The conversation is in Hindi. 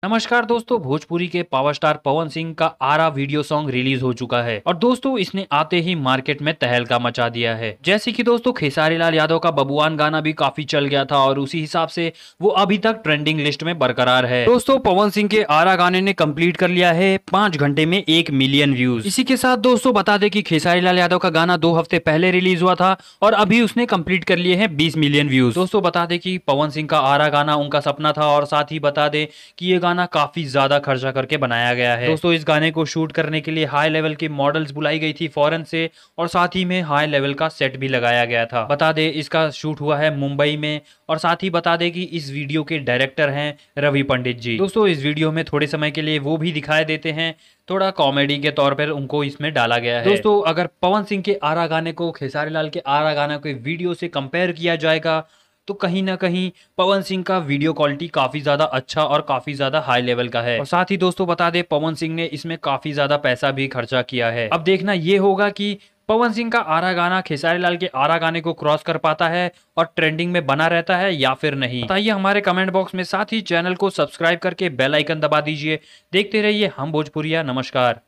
नमस्कार दोस्तों, भोजपुरी के पावर स्टार पवन सिंह का आरा वीडियो सॉन्ग रिलीज हो चुका है और दोस्तों इसने आते ही मार्केट में तहलका मचा दिया है। जैसे कि दोस्तों खेसारी लाल यादव का बबुआन गाना भी काफी चल गया था और उसी हिसाब से वो अभी तक ट्रेंडिंग लिस्ट में बरकरार है। दोस्तों पवन सिंह के आरा गाने ने कंप्लीट कर लिया है 5 घंटे में 1 मिलियन व्यूज। इसी के साथ दोस्तों बता दें कि खेसारी लाल यादव का गाना 2 हफ्ते पहले रिलीज हुआ था और अभी उसने कंप्लीट कर लिए हैं 20 मिलियन व्यूज। दोस्तों बता दें कि पवन सिंह का आरा गाना उनका सपना था और साथ ही बता दें कि ये गाना काफी ज्यादा खर्चा करके बनाया गया है। दोस्तों इस गाने को शूट करने के लिए हाई लेवल की मॉडल्स बुलाई गई थी फॉरेन से और साथ ही में हाई लेवल का सेट भी लगाया गया था। बता दें इसका शूट हुआ है मुंबई में और साथ ही बता दें कि इस वीडियो के डायरेक्टर हैं रवि पंडित जी। दोस्तों इस वीडियो में थोड़े समय के लिए वो भी दिखाई देते हैं, थोड़ा कॉमेडी के तौर पर उनको इसमें डाला गया है। दोस्तों अगर पवन सिंह के आरा गाने को खेसारी लाल के आरा गाने के वीडियो से कंपेयर किया जाएगा तो कहीं ना कहीं पवन सिंह का वीडियो क्वालिटी काफी ज्यादा अच्छा और काफी ज्यादा हाई लेवल का है। और साथ ही दोस्तों बता दें पवन सिंह ने इसमें काफी ज्यादा पैसा भी खर्चा किया है। अब देखना ये होगा कि पवन सिंह का आरा गाना खेसारी लाल के आरा गाने को क्रॉस कर पाता है और ट्रेंडिंग में बना रहता है या फिर नहीं। बताइए हमारे कमेंट बॉक्स में, साथ ही चैनल को सब्सक्राइब करके बेल आइकन दबा दीजिए। देखते रहिए हम भोजपुरिया। नमस्कार।